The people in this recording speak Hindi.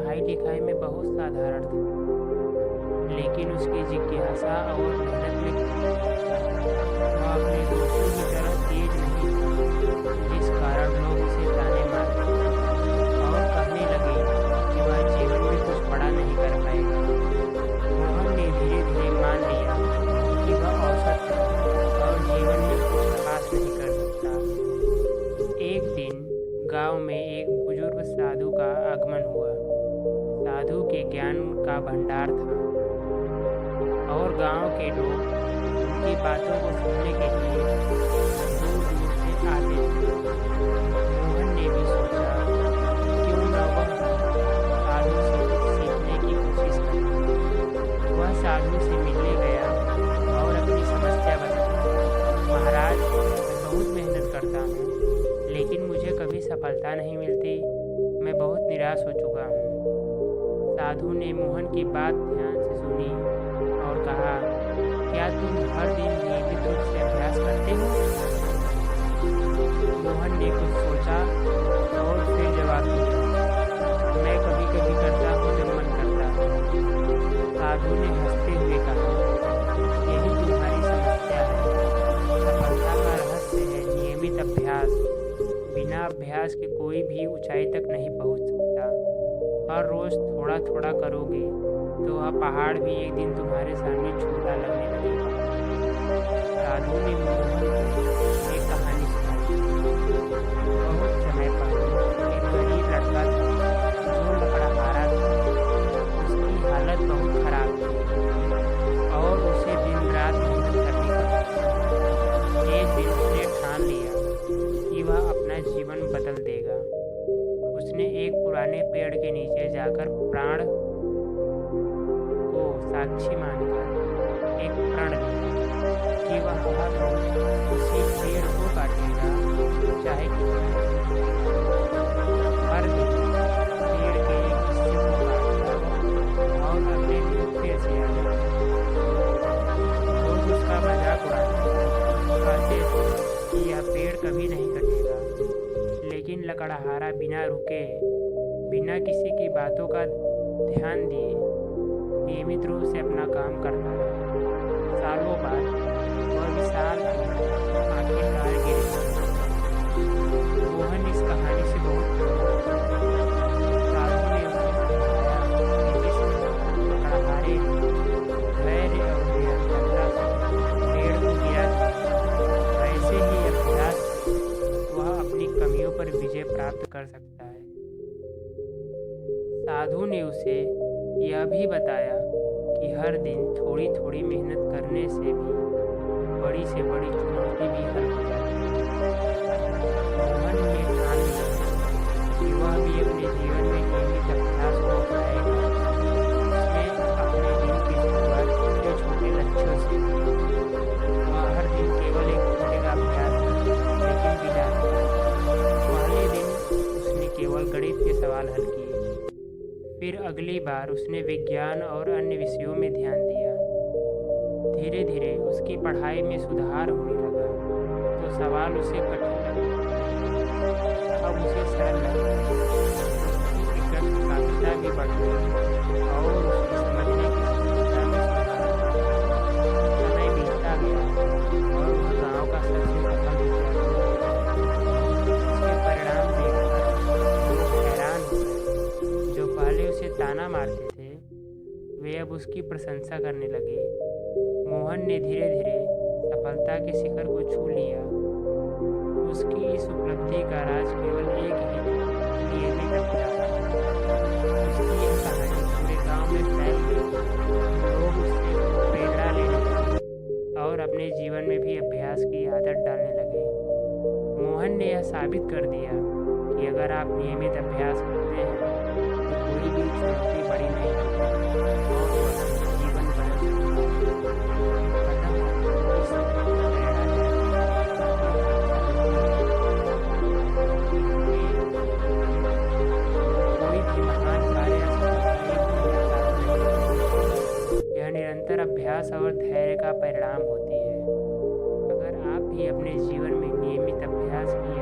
पढ़ाई लिखाई में बहुत साधारण था, लेकिन उसकी जिज्ञासा और मेहनत में वह अपने दोस्तों की तरह तेज नहीं था, जिस कारण लोग उसे ताने मारते और कहने लगे कि वह जीवन में कुछ बड़ा नहीं कर पाएगा। मोहन ने धीरे धीरे मान लिया कि वह औसत है और जीवन में कुछ खास नहीं कर सकता। एक दिन गांव में एक बुजुर्ग साधु का आगमन हुआ। साधु के ज्ञान का भंडार था और गांव के लोग उनकी बातों को सुनने के लिए दूर दूर से आते थे। मोहन ने भी सोचा क्यों न वह साधु से कुछ सीखने की कोशिश करे। वह साधु से मिलने गया और अपनी समस्या बताई। महाराज, मैं बहुत मेहनत करता हूँ, लेकिन मुझे कभी सफलता नहीं मिलती। मैं बहुत निराश हो चुका हूँ। साधु ने मोहन की बात ध्यान से सुनी और कहा, क्या तुम हर दिन नियमित रूप से अभ्यास करते हो? मोहन ने कुछ सोचा और फिर जवाब दिया, मैं कभी कभी करता हूँ जब मन करता है। साधु ने हंसते हुए कहा, यही तुम्हारी समस्या है। सफलता का रहस्य है नियमित अभ्यास। बिना अभ्यास के कोई भी ऊंचाई तक नहीं पहुंच सकता। हर रोज थोड़ा थोड़ा करोगे तो वह पहाड़ भी एक दिन तुम्हारे सामने छोटा लगने लगेगा। साधु ने मोहन को एक कहानी सुनाई। बहुत समय पहले एक गरीब लड़का था जो लकड़हारा था। उसकी हालत बहुत खराब थी और उसे दिन रात मेहनत करनी पड़ती। एक दिन उसने ठान लिया कि वह अपना जीवन बदल देगा। उसने एक पुराने पेड़ के नीचे जाकर प्राण को साक्षी मानकर एक प्रण लिया कि वह हर रोज उसी पेड़ को काटेगा, चाहे कितना। हर दिन पेड़ के एक हिस्से को काटता और अगले दिन फिर से आ जाता। लोग उसका मजाक उड़ाते, कहते कि यह पेड़ कभी नहीं कटेगा। लेकिन लकड़हारा बिना रुके, बिना किसी की बातों का ध्यान दिए नियमित रूप से अपना काम करता रहा। सालों बाद वह विशाल पेड़ आखिरकार गिर गया। मोहन इस कहानी से बहुत प्रेरित हुआ। साधु ने उसे समझाया कि जिस लकड़हारे ने धैर्य और निरंतरता से पेड़ को गिरा दिया, वैसे ही अभ्यास से वह अपनी कमियों पर विजय प्राप्त कर सकता है। साधु ने उसे यह भी बताया कि हर दिन थोड़ी थोड़ी मेहनत करने से भी बड़ी से बड़ी चुनौती भी हल हो जाती है। मोहन ने ठान लिया कि वह भी अपने जीवन में नियमित अभ्यास को अपनाएगा। उसने अपने दिन की शुरुआत छोटे छोटे लक्ष्यों से की। वह हर दिन केवल एक घंटे का अभ्यास किया, लेकिन बिना पहले दिन उसने केवल गणित के सवाल हल किए। फिर अगली बार उसने विज्ञान और अन्य विषयों में ध्यान दिया। धीरे धीरे उसकी पढ़ाई में सुधार होने लगा, तो सवाल उसे कठिन लगने लगे, अब उसे सरल लगने लगे। उसकी एकाग्रता भी बढ़ गई और उसकी समझने की क्षमता में सुधार हुआ। समय बीतता गया और वह गांव का सबसे सफल विद्यार्थी बन गया। उसके परिणाम देखकर लोग हैरान हो गए। जो पहले उसे ताना मारते थे, वे अब उसकी प्रशंसा करने लगे। मोहन ने धीरे धीरे सफलता के शिखर को छू लिया। उसकी इस उपलब्धि का राज केवल एक ही था, नियमित अभ्यास। उसकी यह कहानी पूरे गांव में फैल गई। लोग उससे प्रेरणा लेने लगे और अपने जीवन में भी अभ्यास की आदत डालने लगे। मोहन ने यह साबित कर दिया कि अगर आप नियमित अभ्यास करते हैं तो कोई भी चुनौती बड़ी नहीं होती और वह जीवन बदल सकता है। अतः इस प्रेरणादायक कोई भी महान कार्य यह निरंतर अभ्यास और धैर्य का परिणाम होती है। अगर आप भी अपने जीवन में नियमित अभ्यास की